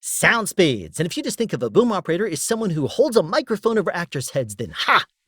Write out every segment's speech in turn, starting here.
Sound speeds. And if you just think of a boom operator as someone who holds a microphone over actors' heads, then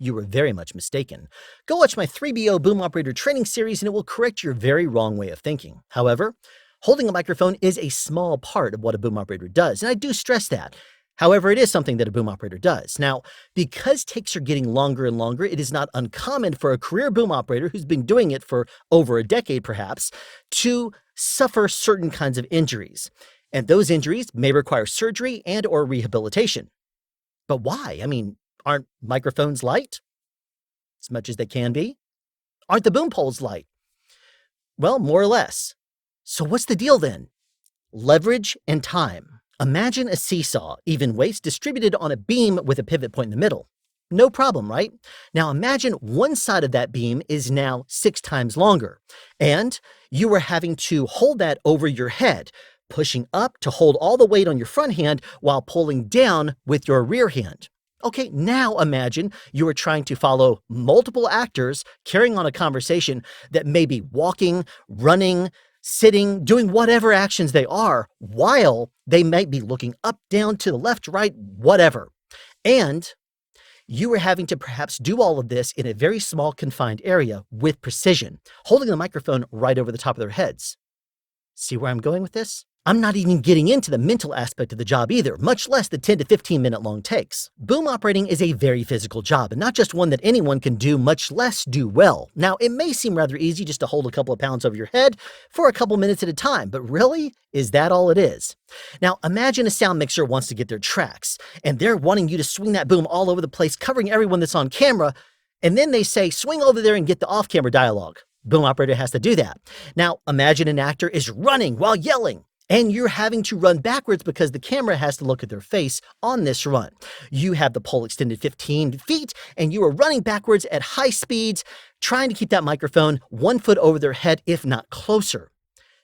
you were very much mistaken. Go watch my 3BO boom operator training series and it will correct your very wrong way of thinking. However, holding a microphone is a small part of what a boom operator does, and I do stress that. However, it is something that a boom operator does. Now, because takes are getting longer and longer, it is not uncommon for a career boom operator who's been doing it for over a decade perhaps, to suffer certain kinds of injuries. And those injuries may require surgery and or rehabilitation. But why? I mean, aren't microphones light? As much as they can be? Aren't the boom poles light? Well, more or less. So what's the deal then? Leverage and time. Imagine a seesaw, even weights distributed on a beam with a pivot point in the middle. No problem, right? Now imagine one side of that beam is now 6 times longer, and you are having to hold that over your head, pushing up to hold all the weight on your front hand while pulling down with your rear hand. Okay, now imagine you are trying to follow multiple actors carrying on a conversation that may be walking, running, sitting, doing whatever actions they are, while they might be looking up, down, to the left, right, whatever. And you are having to perhaps do all of this in a very small confined area with precision, holding the microphone right over the top of their heads. See where I'm going with this? I'm not even getting into the mental aspect of the job either, much less the 10 to 15 minute long takes. Boom operating is a very physical job, and not just one that anyone can do, much less do well. Now, it may seem rather easy just to hold a couple of pounds over your head for a couple minutes at a time, but really, is that all it is? Now, imagine a sound mixer wants to get their tracks, and they're wanting you to swing that boom all over the place, covering everyone that's on camera, and then they say, swing over there and get the off-camera dialogue. Boom operator has to do that. Now, imagine an actor is running while yelling, and you're having to run backwards because the camera has to look at their face on this run. You have the pole extended 15 feet, and you are running backwards at high speeds, trying to keep that microphone 1 foot over their head, if not closer.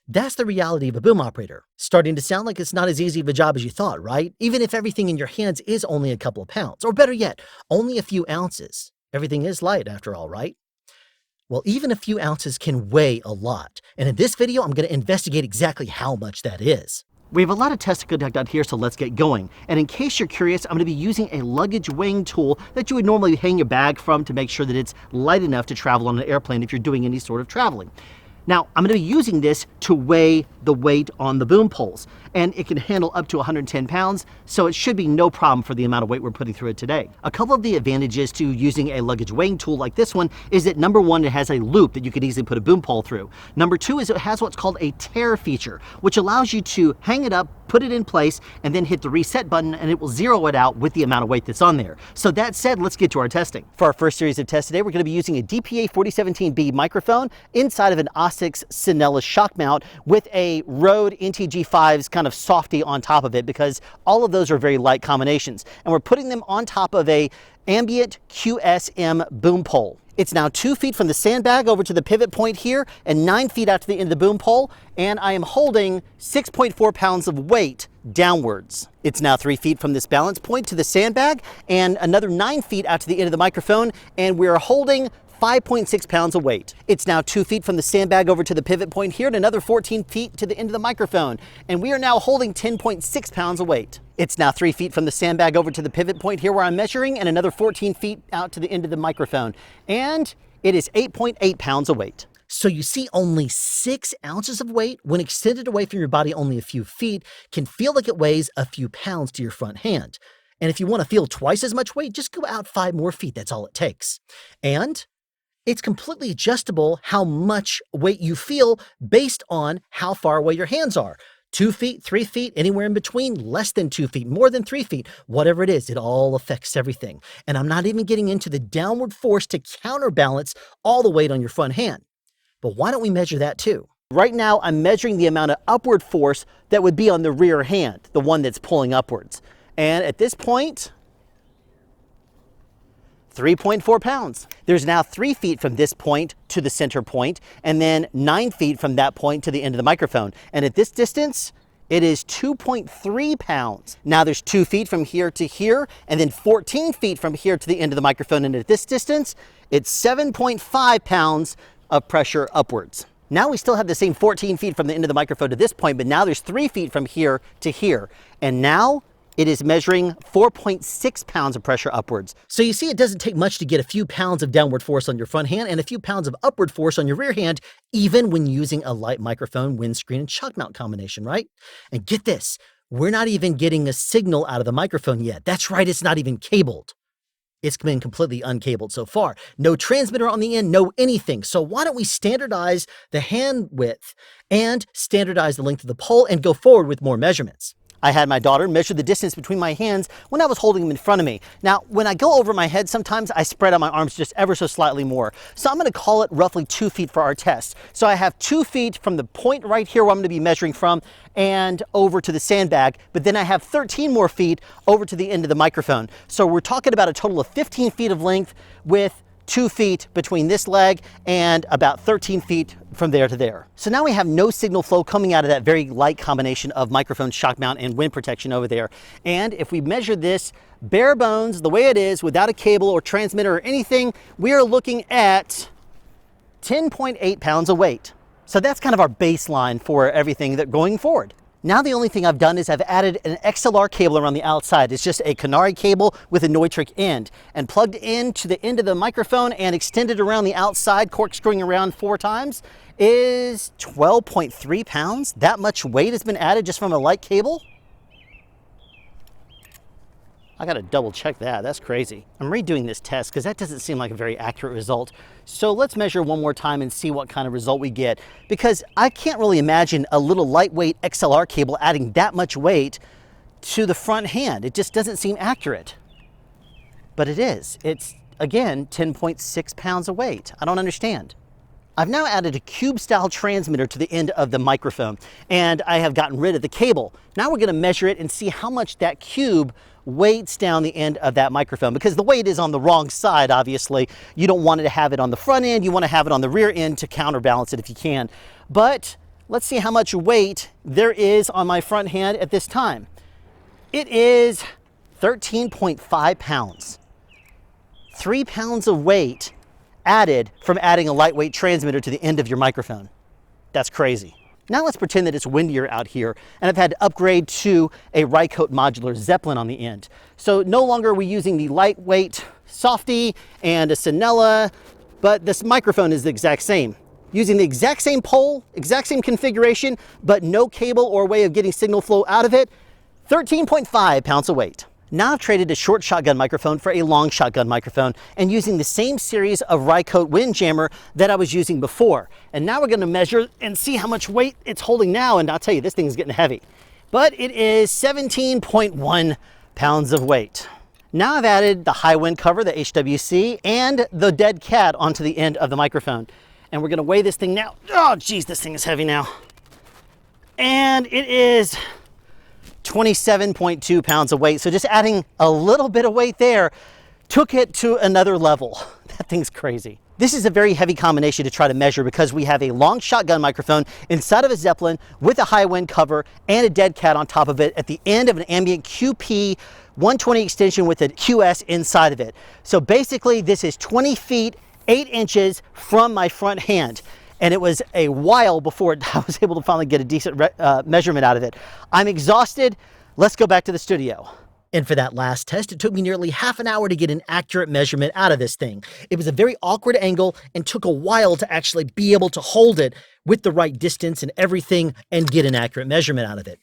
That's the reality of a boom operator. Starting to sound like it's not as easy of a job as you thought, right? Even if everything in your hands is only a couple of pounds, or better yet, only a few ounces. Everything is light after all, right? Well, even a few ounces can weigh a lot. And in this video, I'm going to investigate exactly how much that is. We have a lot of tests to conduct out here, so let's get going. And in case you're curious, I'm going to be using a luggage weighing tool that you would normally hang your bag from to make sure that it's light enough to travel on an airplane if you're doing any sort of traveling. Now, I'm going to be using this to weigh the weight on the boom poles, and it can handle up to 110 pounds, so it should be no problem for the amount of weight we're putting through it today. A couple of the advantages to using a luggage weighing tool like this one is that number one, it has a loop that you can easily put a boom pole through. Number two is it has what's called a tare feature, which allows you to hang it up, put it in place, and then hit the reset button, and it will zero it out with the amount of weight that's on there. So that said, let's get to our testing. For our first series of tests today, we're going to be using a DPA 4017B microphone inside of an Osix Cinela shock mount with a Rode NTG5's kind of softie on top of it, because all of those are very light combinations. And we're putting them on top of a ambient QSM boom pole. It's now 2 feet from the sandbag over to the pivot point here and 9 feet out to the end of the boom pole, and I am holding 6.4 pounds of weight downwards. It's now 3 feet from this balance point to the sandbag and another 9 feet out to the end of the microphone, and we're holding 5.6 pounds of weight. It's now 2 feet from the sandbag over to the pivot point here and another 14 feet to the end of the microphone, and we are now holding 10.6 pounds of weight. It's now 3 feet from the sandbag over to the pivot point here where I'm measuring and another 14 feet out to the end of the microphone, and it is 8.8 pounds of weight. So you see, only 6 ounces of weight, when extended away from your body only a few feet, can feel like it weighs a few pounds to your front hand. And if you want to feel twice as much weight, just go out 5 more feet, that's all it takes. And it's completely adjustable how much weight you feel based on how far away your hands are. 2 feet, 3 feet, anywhere in between, less than 2 feet, more than 3 feet, whatever it is, it all affects everything. And I'm not even getting into the downward force to counterbalance all the weight on your front hand. But why don't we measure that too? Right now, I'm measuring the amount of upward force that would be on the rear hand, the one that's pulling upwards. And at this point, 3.4 pounds. There's now 3 feet from this point to the center point, and then 9 feet from that point to the end of the microphone. And at this distance, it is 2.3 pounds. Now there's 2 feet from here to here, and then 14 feet from here to the end of the microphone. And at this distance, it's 7.5 pounds of pressure upwards. Now we still have the same 14 feet from the end of the microphone to this point, but now there's 3 feet from here to here. And now it is measuring 4.6 pounds of pressure upwards. So you see, it doesn't take much to get a few pounds of downward force on your front hand and a few pounds of upward force on your rear hand, even when using a light microphone, windscreen, and shock mount combination, right? And get this, we're not even getting a signal out of the microphone yet. That's right, it's not even cabled. It's been completely uncabled so far. No transmitter on the end, no anything. So why don't we standardize the hand width and standardize the length of the pole and go forward with more measurements? I had my daughter measure the distance between my hands when I was holding them in front of me. Now, when I go over my head, sometimes I spread out my arms just ever so slightly more. So I'm gonna call it roughly 2 feet for our test. So I have 2 feet from the point right here where I'm gonna be measuring from and over to the sandbag, but then I have 13 more feet over to the end of the microphone. So we're talking about a total of 15 feet of length with 2 feet between this leg and about 13 feet from there to there. So now we have no signal flow coming out of that very light combination of microphone, shock mount, and wind protection over there. And if we measure this bare bones, the way it is, without a cable or transmitter or anything, we are looking at 10.8 pounds of weight. So that's kind of our baseline for everything that going forward. Now the only thing I've done is I've added an XLR cable around the outside. It's just a Camry cable with a Neutrik end and plugged into the end of the microphone and extended around the outside, corkscrewing around 4 times, is 12.3 pounds. That much weight has been added just from a light cable. I gotta double check that, that's crazy. I'm redoing this test because that doesn't seem like a very accurate result. So let's measure one more time and see what kind of result we get, because I can't really imagine a little lightweight XLR cable adding that much weight to the front hand. It just doesn't seem accurate. But it is. It's, again, 10.6 pounds of weight. I don't understand. I've now added a cube-style transmitter to the end of the microphone, and I have gotten rid of the cable. Now we're gonna measure it and see how much that cube weights down the end of that microphone, because the weight is on the wrong side, obviously. You don't want to have it on the front end, you want to have it on the rear end to counterbalance it if you can. But let's see how much weight there is on my front hand at this time. It is 13.5 pounds. 3 pounds of weight added from adding a lightweight transmitter to the end of your microphone. That's crazy. Now let's pretend that it's windier out here and I've had to upgrade to a Rycote modular Zeppelin on the end. So no longer are we using the lightweight softie and a Cinela, but this microphone is the exact same. Using the exact same pole, exact same configuration, but no cable or way of getting signal flow out of it, 13.5 pounds of weight. Now I've traded a short shotgun microphone for a long shotgun microphone and using the same series of Rycote Windjammer that I was using before. And now we're gonna measure and see how much weight it's holding now, and I'll tell you, this thing is getting heavy. But it is 17.1 pounds of weight. Now I've added the high wind cover, the HWC, and the dead cat onto the end of the microphone. And we're gonna weigh this thing now. Oh geez, this thing is heavy now. And it is 27.2 pounds of weight. So just adding a little bit of weight there took it to another level. That thing's crazy. This is a very heavy combination to try to measure because we have a long shotgun microphone inside of a Zeppelin with a high wind cover and a dead cat on top of it at the end of an ambient QP 120 extension with a QS inside of it. So basically this is 20 feet, 8 inches from my front hand. And it was a while before I was able to finally get a decent measurement out of it. I'm exhausted. Let's go back to the studio. And for that last test, it took me nearly half an hour to get an accurate measurement out of this thing. It was a very awkward angle and took a while to actually be able to hold it with the right distance and everything and get an accurate measurement out of it.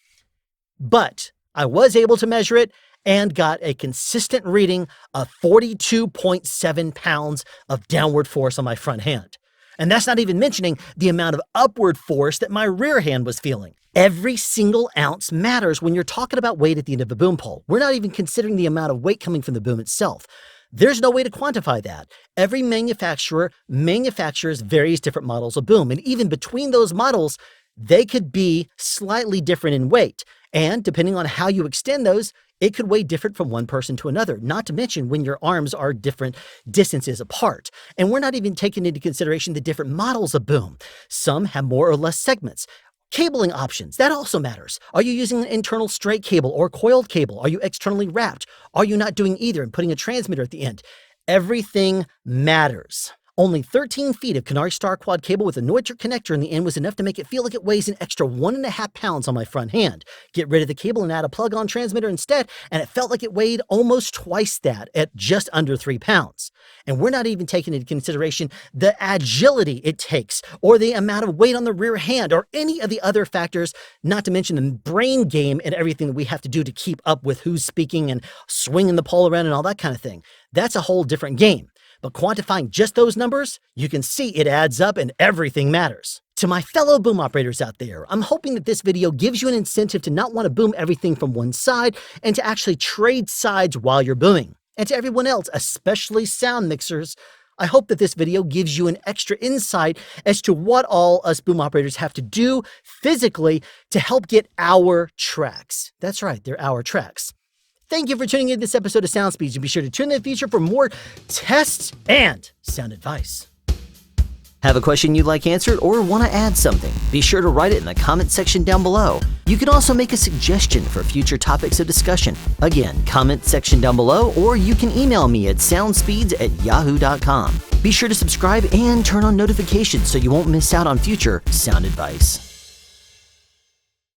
But I was able to measure it and got a consistent reading of 42.7 pounds of downward force on my front hand. And that's not even mentioning the amount of upward force that my rear hand was feeling. Every single ounce matters when you're talking about weight at the end of a boom pole. We're not even considering the amount of weight coming from the boom itself. There's no way to quantify that. Every manufacturer manufactures various different models of boom, and even between those models, they could be slightly different in weight. And depending on how you extend those, it could weigh different from one person to another, not to mention when your arms are different distances apart. And we're not even taking into consideration the different models of boom. Some have more or less segments. Cabling options, that also matters. Are you using an internal straight cable or coiled cable? Are you externally wrapped? Are you not doing either and putting a transmitter at the end? Everything matters. Only 13 feet of Canary Star quad cable with a Neutrik connector in the end was enough to make it feel like it weighs an extra 1.5 pounds on my front hand. Get rid of the cable and add a plug-on transmitter instead, and it felt like it weighed almost twice that at just under 3 pounds. And we're not even taking into consideration the agility it takes, or the amount of weight on the rear hand, or any of the other factors, not to mention the brain game and everything that we have to do to keep up with who's speaking and swinging the pole around and all that kind of thing. That's a whole different game. But quantifying just those numbers, you can see it adds up and everything matters. To my fellow boom operators out there, I'm hoping that this video gives you an incentive to not want to boom everything from one side and to actually trade sides while you're booming. And to everyone else, especially sound mixers, I hope that this video gives you an extra insight as to what all us boom operators have to do physically to help get our tracks. That's right, they're our tracks. Thank you for tuning in to this episode of Sound Speeds, and be sure to tune in the future for more tests and sound advice. Have a question you'd like answered or want to add something? Be sure to write it in the comment section down below. You can also make a suggestion for future topics of discussion. Again, comment section down below, or you can email me at soundspeeds@yahoo.com. Be sure to subscribe and turn on notifications so you won't miss out on future sound advice.